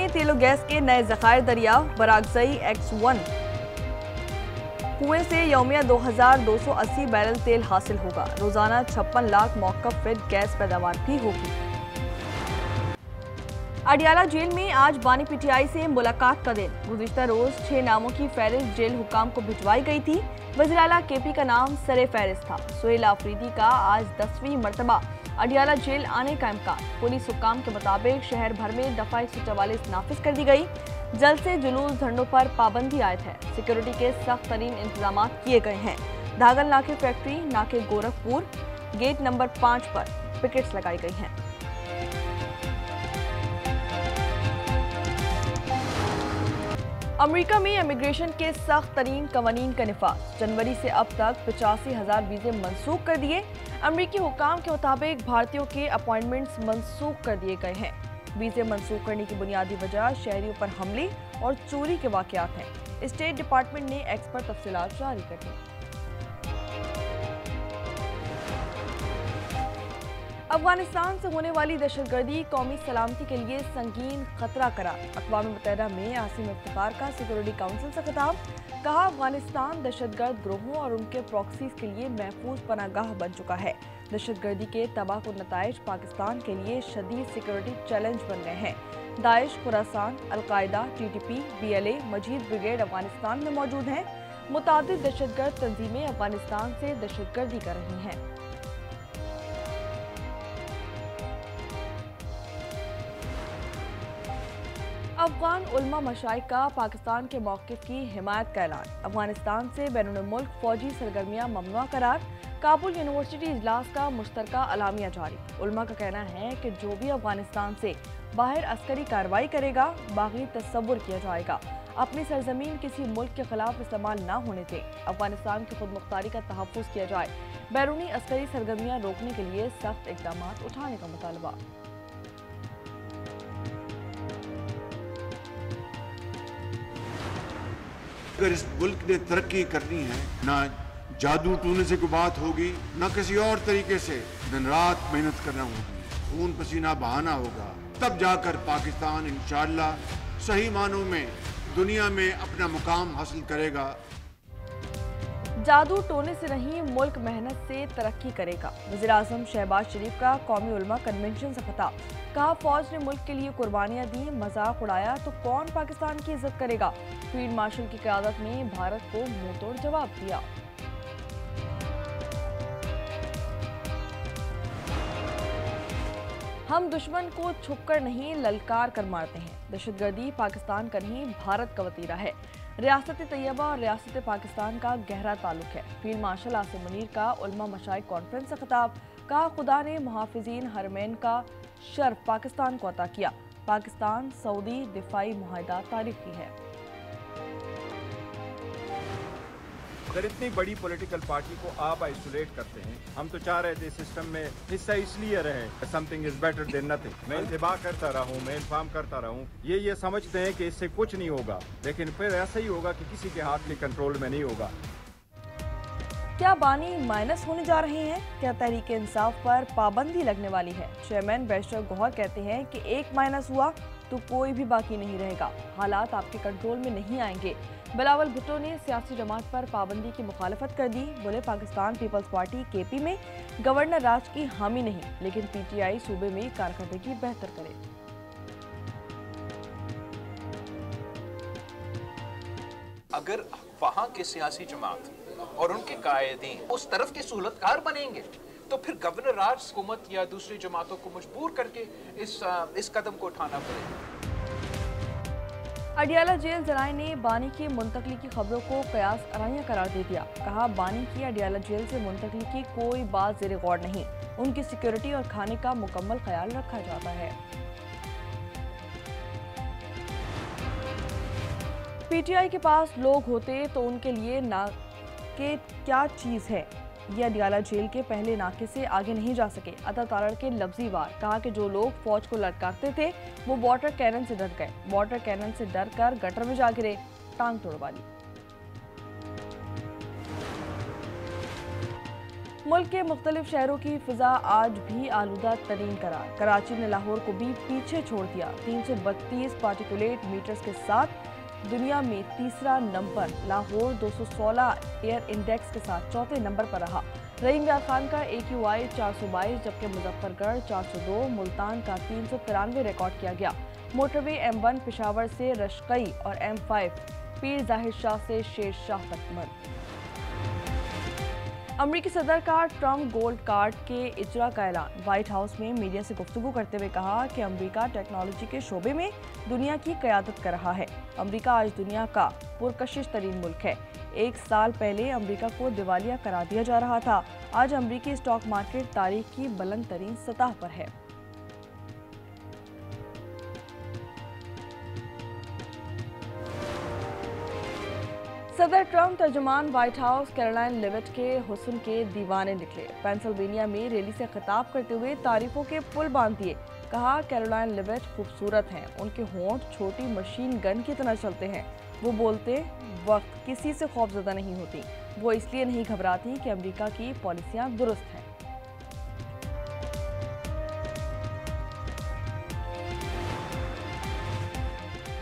तेल और गैस के नए ज़खायर दरियाव। बरागज़ई X1 कुएं से यौमिया 2280 बैरल तेल हासिल होगा। रोजाना 56 लाख मौक़फ़ फीट गैस पैदावार भी होगी। अडियाला जेल में आज बानी पीटीआई से मुलाकात का दिन। गुज़िश्ता रोज 6 नामों की फहरिस्त जेल हुकाम को भिजवाई गई थी। वज़ीर आला केपी का नाम सरे फहरिस्त था। सुहेल आफरीदी का आज 10वीं मरतबा अडियाला जेल आने का इम्कान। पुलिस हुक्काम के मुताबिक शहर भर में दफा 144 नाफिज कर दी गई। जल्द से जुलूस धरनों पर पाबंदी आयद है। सिक्योरिटी के सख्त तरीन इंतजाम किए गए हैं। धागल नाके फैक्ट्री नाके गोरखपुर गेट नंबर 5 पर पिकेट्स लगाई गई हैं। अमेरिका में इमिग्रेशन के सख्त तरीन कवानीन का निफाज। जनवरी से अब तक 85,000 वीजे मनसूख कर दिए। अमेरिकी हुकाम के मुताबिक भारतीयों के अपॉइंटमेंट्स मनसूख कर दिए गए हैं। वीजे मनसूख करने की बुनियादी वजह शहरियों पर हमले और चोरी के वाकयात हैं। स्टेट डिपार्टमेंट ने एक्स पर तफसीलात जारी कर दी। अफगानिस्तान से होने वाली दहशतगर्दी कौमी सलामती के लिए संगीन खतरा करार। अक़वाम मुत्तहिदा में आसिम इफ्तिखार का सिक्योरिटी काउंसिल से खिताब। कहा, अफगानिस्तान दहशतगर्द ग्रोहों और उनके प्रॉक्सीज के लिए महफूज पनागाह बन चुका है। दहशतगर्दी के तबाहकुन नताइज पाकिस्तान के लिए शदीद सिक्योरिटी चैलेंज बन गए हैं। Daesh, Khorasan, al Qaeda, TTP, BLA, मजीद ब्रिगेड अफगानिस्तान में मौजूद हैं। मुतादिद दहशतगर्द तंजीमें अफगानिस्तान से दहशतगर्दी कर रही हैं। अफगान उलमा मशाइख का पाकिस्तान के मौक़िफ़ की हिमायत का ऐलान। अफगानिस्तान से बैरून मुल्क फौजी सरगर्मियाँ ममनुआ करार। काबुल यूनिवर्सिटी इजलास का मुश्तरका अलामिया जारी। उलमा का कहना है कि जो भी अफगानिस्तान से बाहर अस्करी कार्रवाई करेगा बागी तस्वुर किया जाएगा। अपनी सरजमीन किसी मुल्क के खिलाफ इस्तेमाल न होने दें। अफगानिस्तान की खुद मुख्तारी का तहफ़्फ़ुज़ किया जाए। बैरूनी अस्करी सरगर्मियाँ रोकने के लिए सख्त इक़दाम उठाने का मुतालबा। अगर इस मुल्क ने तरक्की करनी है, ना जादू टूने से कोई बात होगी, ना किसी और तरीके से दिन रात मेहनत करना होगी, खून पसीना बहाना होगा, तब जाकर पाकिस्तान इंशाअल्लाह सही मानों में दुनिया में अपना मुकाम हासिल करेगा। जादू टोने से नहीं, मुल्क मेहनत से तरक्की करेगा। वज़ीर आज़म शहबाज शरीफ का कौमी उलमा कन्वेंशन से खिताब। कहा, फौज ने मुल्क के लिए कुर्बानियां दी, मजाक उड़ाया तो कौन पाकिस्तान की इज्जत करेगा। फील्ड मार्शल की क़यादत में भारत को मुंहतोड़ जवाब दिया। हम दुश्मन को छुपकर नहीं ललकार कर मारते हैं। दहशतगर्दी पाकिस्तान का नहीं, भारत का वतीरा है। रियासत तैयबा और रियासत पाकिस्तान का गहरा ताल्लुक है। फील्ड मार्शल आसिम मुनीर का उलमा मशाइख कॉन्फ्रेंस से खिताब। कहा, खुदा ने मुहाफिजीन हरमैन का शर्फ पाकिस्तान को अता किया। पाकिस्तान सऊदी दिफाई मुआहदा तारीखी है। अगर इतनी बड़ी पॉलिटिकल पार्टी को आप आइसोलेट करते हैं, हम तो चाह रहे थे सिस्टम में हिस्सा इसलिए रहे, something is better than nothing. मैं इंतबा करता रहूं, मैं इन्फॉर्म करता रहूं, ये समझते हैं कि इससे कुछ नहीं होगा, लेकिन फिर ऐसा ही होगा कि किसी के हाथ के कंट्रोल में नहीं होगा। क्या बानी माइनस होने जा रहे हैं? क्या तहरीक इंसाफ पर पाबंदी लगने वाली है? चेयरमैन बैरिस्टर गौहर कहते हैं कि एक माइनस हुआ तो कोई भी बाकी नहीं रहेगा। हालात आपके कंट्रोल में नहीं आएंगे। बिलावल भुट्टो ने सियासी जमात पर पाबंदी की मुखालफत कर दी। बोले, पाकिस्तान पीपल्स पार्टी KP में गवर्नर राज की हामी नहीं, लेकिन PTI सूबे में कारकर्दगी बेहतर करे। अगर वहाँ के सियासी जमात और उनके कायदीन उस तरफ के सहूलतकार बनेंगे तो फिर गवर्नर राज हुकूमत या दूसरी जमातों को मजबूर करके इस कदम को उठाना पड़ेगा। अडियाला जेल जराये ने बानी की मुंतकली की खबरों को कयास अराइयां करार दे दिया। कहा, बानी की अडियाला जेल से मुंतकली की कोई बात ज़ेरे गौर नहीं। उनकी सिक्योरिटी और खाने का मुकम्मल ख्याल रखा जाता है। PTI के पास लोग होते तो उनके लिए ना के क्या चीज़ है। ये अडियाला जेल के पहले नाके से आगे नहीं जा सके। अता तारड़ के लफ्जी वार। कहा कि जो लोग फौज को ललकारते थे वो वाटर कैनन से डर गए। वाटर कैनन से डर कर गटर में जा गिरे, टांग तोड़वा ली। मुल्क के मुख्तलिफ शहरों की फिजा आज भी आलूदा तरीन करार। कराची ने लाहौर को भी पीछे छोड़ दिया। 332 पार्टिकुलेट मीटर्स के साथ दुनिया में तीसरा नंबर। लाहौर 216 एयर इंडेक्स के साथ चौथे नंबर पर रहा। रहीम यार खान का AQI 422, जबकि मुजफ्फरगढ़ 402, मुल्तान का 393 रिकॉर्ड किया गया। मोटरवे M1 पेशावर से रशकई और M5 पीर जाहिर शाह से शेर शाह तक बंद। अमरीकी सदर का ट्रम्प गोल्ड कार्ड के इजरा का ऐलान। व्हाइट हाउस में मीडिया से गुफ्तगू करते हुए कहा कि अमरीका टेक्नोलॉजी के शोबे में दुनिया की क़यादत कर रहा है। अमरीका आज दुनिया का पुरकशिश तरीन मुल्क है। 1 साल पहले अमरीका को दिवालिया करार दिया जा रहा था। आज अमरीकी स्टॉक मार्केट तारीख की बुलंद तरीन सतह पर है। सदर ट्रम्प तर्जुमान व्हाइट हाउस कैरोलाइन लेविट के हुस्न के दीवाने निकले। पेंसिल्वेनिया में रैली से खिताब करते हुए तारीफों के पुल बांध दिए। कहा कैरोलाइन लेविट खूबसूरत हैं, उनके होंठ छोटी मशीन गन की तरह चलते हैं। वो बोलते वक्त किसी से खौफजदा नहीं होती। वो इसलिए नहीं घबराती कि अमेरिका की पॉलिसियां दुरुस्त हैं।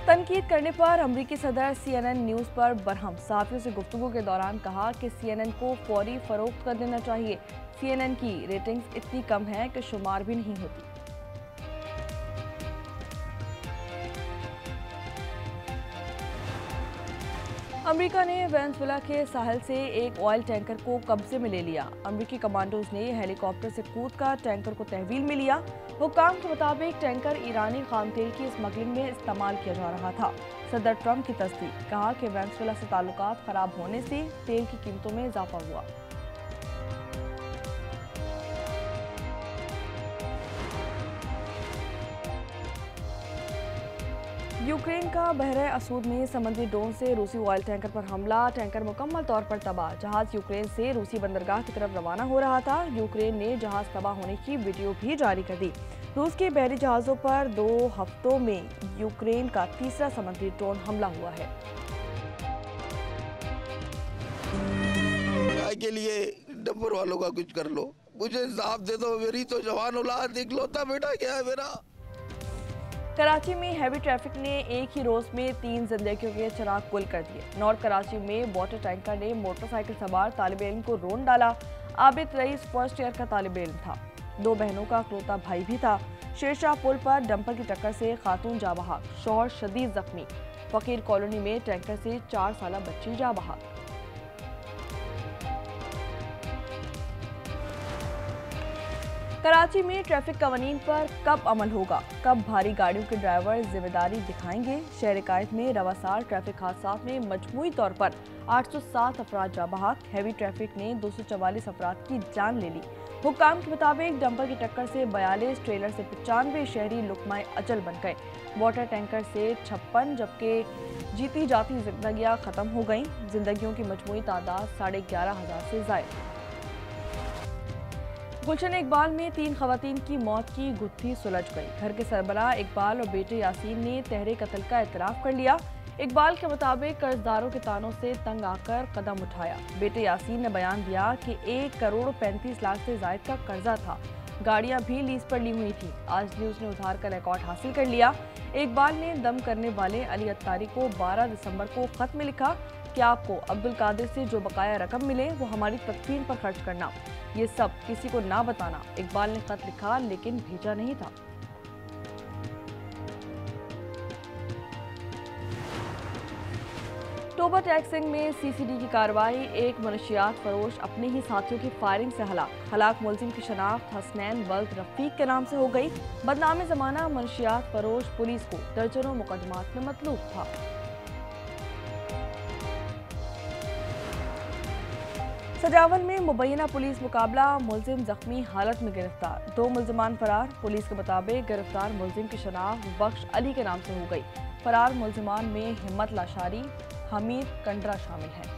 तनकीद करने पर अमरीकी सदर CNN न्यूज़ पर बरहम। सहाफ़ियों से गुफ्तगू के दौरान कहा कि CNN को फौरी फरोख्त कर देना चाहिए। CNN की रेटिंग्स इतनी कम है कि शुमार भी नहीं होती। अमेरिका ने वेनेजुएला के साहिल से एक ऑयल टैंकर को कब्जे में ले लिया। अमेरिकी कमांडोज ने हेलीकॉप्टर से कूदकर टैंकर को तहवील में लिया। हुक्काम के मुताबिक टैंकर ईरानी खाम तेल की स्मगलिंग में इस्तेमाल किया जा रहा था। सदर ट्रम्प की तस्दीक। कहा कि वेनेजुएला से ताल्लुकात खराब होने से तेल की कीमतों में इजाफा हुआ। यूक्रेन का बहरे असूद में समुद्री ड्रोन से रूसी ऑयल टैंकर पर हमला। टैंकर मुकम्मल तौर पर तबाह। जहाज यूक्रेन से रूसी बंदरगाह की तरफ रवाना हो रहा था। यूक्रेन ने जहाज तबाह होने की वीडियो भी जारी कर दी। रूस के बहरी जहाज़ों पर 2 हफ्तों में यूक्रेन का तीसरा समुद्री ड्रोन हमला हुआ है। के लिए डब्बर वालों का कुछ कर लो, मुझे इंसाफ दे दो। मेरी तो जवान औलाद इकलौता बेटा क्या है मेरा। कराची में हैवी ट्रैफिक ने एक ही रोज में 3 जिंदगियों के चिराग गुल कर दिए। नॉर्थ कराची में वाटर टैंकर ने मोटरसाइकिल सवार तालिब इल्म को रोन डाला। आबिद रईस फर्स्ट ईयर का तालिब इल्म था। 2 बहनों का इकलौता भाई भी था। शेरशाह पुल पर डंपर की टक्कर से खातून जा बहाक, शौहर शदीद जख्मी। फकीर कॉलोनी में टैंकर से 4 साला बच्ची जा बहाक। कराची में ट्रैफिक कवानीन पर कब अमल होगा? कब भारी गाड़ियों के ड्राइवर जिम्मेदारी दिखाएंगे? शहर कायद में रवासार ट्रैफिक हादसात में मजमूई तौर पर 807 अफराद जा बहाक। हैवी ट्रैफिक ने 244 अफराद की जान ले ली। हुक्काम के मुताबिक डंपर की टक्कर से 42, ट्रेलर से 95 शहरी लुकमाए अजल बन गए। वाटर टैंकर से 56, जबकि जीती जाती जिंदगियां खत्म हो गईं। जिंदगियों की मजमूई तादाद 11,500 से ज़ायद। गुलशन इकबाल में 3 खवातीन की मौत की गुत्थी सुलझ गई। घर के सरबराह इकबाल और बेटे यासीन ने तहरे कत्ल का एतराफ़ कर लिया। इकबाल के मुताबिक कर्जदारों के तानों से तंग आकर कदम उठाया। बेटे यासीन ने बयान दिया कि 1 करोड़ 35 लाख से ज़ायद का कर्जा था। गाड़ियां भी लीज पर ली हुई थी। आज न्यूज़ ने उधार का रिकॉर्ड हासिल कर लिया। इकबाल ने दम करने वाले अली अत्तारी को 12 दिसंबर को खत में लिखा कि आपको अब्दुल कादिर से जो बकाया रकम मिले वो हमारी तदफीन पर खर्च करना, ये सब किसी को ना बताना। इकबाल ने खत लिखा लेकिन भेजा नहीं था। टोबा टैक्सिंग में CCD की कार्रवाई। एक मनशियात फरोश अपने ही साथियों की फायरिंग से हलाक मुलजिम की शनाख्त हसनैन वल्द रफीक के नाम से हो गई। बदनाम ज़माना मनशियात फरोश पुलिस को दर्जनों मुकदमात में मतलूब था। सजावल में मुबैना पुलिस मुकाबला, मुलजिम जख्मी हालत में गिरफ्तार। 2 मुलजिमान फरार। पुलिस के मुताबिक गिरफ्तार मुलजिम की शनाख्त बख्श अली के नाम से हो गई। फरार मुलजिमान में हिम्मत लाशारी, हमीद कंडरा शामिल हैं।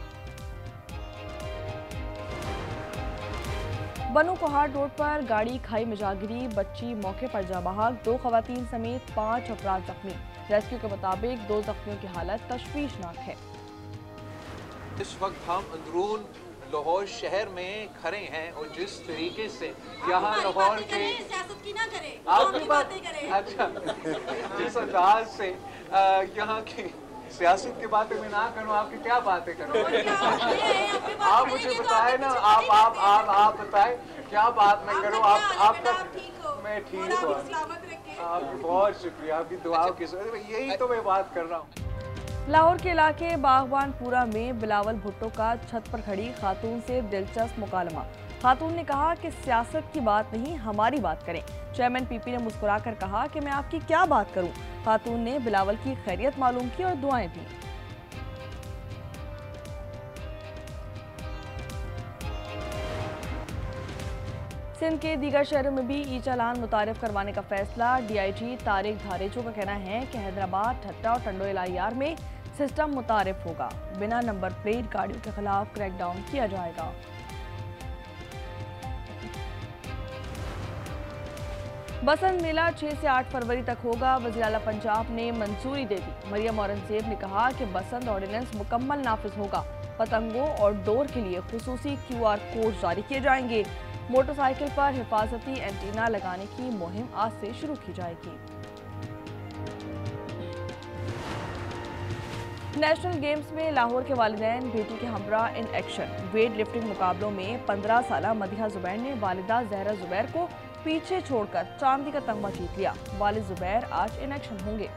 बनू पहाड़ रोड पर गाड़ी खाई में जा गिरी, बच्ची मौके पर जा बहाक। 2 खवातीन समेत 5 अफराद जख्मी। रेस्क्यू के मुताबिक 2 जख्मियों की हालत तशवीशनाक है। इस वक्त हम अंदरून लाहौर शहर में खड़े हैं और जिस तरीके से यहाँ लाहौर के सियासत की ना करें, आपकी बात करें। अच्छा, जिस अंदाज से यहाँ की सियासत की बातें मैं ना करूँ, आपकी क्या बातें करूँ? आप मुझे बताएं ना, आप बताएं क्या बात मैं करूँ? आप मैं ठीक हूँ, आपकी बहुत शुक्रिया, आपकी दुआओं की यही तो मैं बात कर रहा हूँ। लाहौर के इलाके बागवानपुरा में बिलावल भुट्टो का छत पर खड़ी खातून से दिलचस्प मुकालमा। खातून ने कहा कि सियासत की बात नहीं, हमारी बात करें। चेयरमैन पीपी ने मुस्कुराकर कहा कि मैं आपकी क्या बात करूं। खातून ने बिलावल की खैरियत मालूम की और दुआएं दी। सिंध के दीगर शहरों में भी ई चालान मुतारिफ करवाने का फैसला। डीआईजी तारिक धारेचो का कहना है कि हैदराबाद, ठट्टा और टंडो इलायार में सिस्टम मुतारिफ होगा। बिना नंबर प्लेट गाड़ियों के खिलाफ क्रैकडाउन किया जाएगा। बसंत मेला 6 से 8 फरवरी तक होगा। वज़ीर आला पंजाब ने मंजूरी दे दी। मरियम औरंगजेब ने कहा कि बसंत ऑर्डिनेंस मुकम्मल नाफिज होगा। पतंगों और डोर के लिए खुसूसी QR कोड जारी किए जाएंगे। मोटरसाइकिल पर हिफाजती एंटीना लगाने की मुहिम आज से शुरू की जाएगी। नेशनल गेम्स में लाहौर के वालिदैन बेटी के हमरा इन एक्शन। वेट लिफ्टिंग मुकाबलों में 15 साला मदिहा जुबैर ने वालिदा जहरा जुबैर को पीछे छोड़कर चांदी का तगमा जीत लिया। वालिद जुबैर आज इन एक्शन होंगे।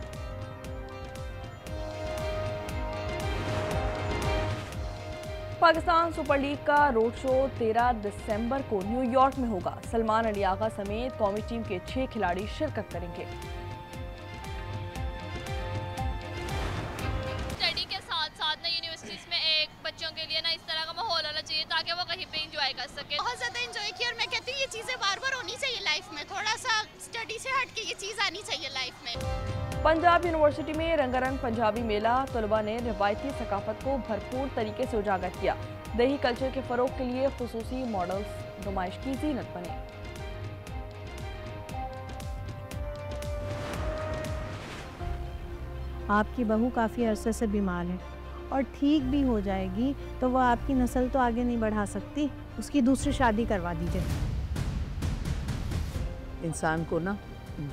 पाकिस्तान सुपर लीग का रोड शो 13 दिसंबर को न्यूयॉर्क में होगा। सलमान अली आगा समेत कौमी टीम के 6 खिलाड़ी शिरकत करेंगे। स्टडी के साथ साथ ना यूनिवर्सिटीज में एक बच्चों के लिए ना इस तरह का माहौल होना चाहिए ताकि वो कहीं पे एंजॉय कर सके। बहुत ज्यादा एंजॉय किया और मैं कहती हूँ ये चीजें बार बार होनी चाहिए लाइफ में। थोड़ा सा स्टडी से हट के ये चीज आनी चाहिए लाइफ में। पंजाब यूनिवर्सिटी में रंगारंग पंजाबी मेला। तलबा ने रिवायती सकाफत को भरपूर तरीके से उजागर किया। दही कल्चर के फरोग के लिए खुसूसी मॉडल्स नुमाइश की जीनत बने। आपकी बहू काफ़ी अरसे से बीमार है और ठीक भी हो जाएगी तो वह आपकी नस्ल तो आगे नहीं बढ़ा सकती। उसकी दूसरी शादी करवा दीजिए। इंसान को ना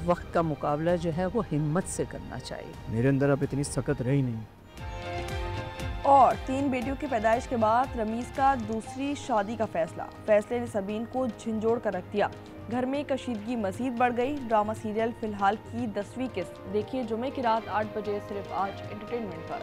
वक्त का मुकाबला जो है वो हिम्मत से करना चाहिए। मेरे अंदर अब इतनी सख्त रही नहीं। और 3 बेटियों की पैदाइश के बाद रमीज का दूसरी शादी का फैसला। फैसले ने सबीन को झिंझोड़ कर रख दिया। घर में कशीदगी मजीद बढ़ गई। ड्रामा सीरियल फिलहाल की 10वीं किस्त देखिए जुमे की रात 8 बजे सिर्फ आज एंटरटेनमेंट पर।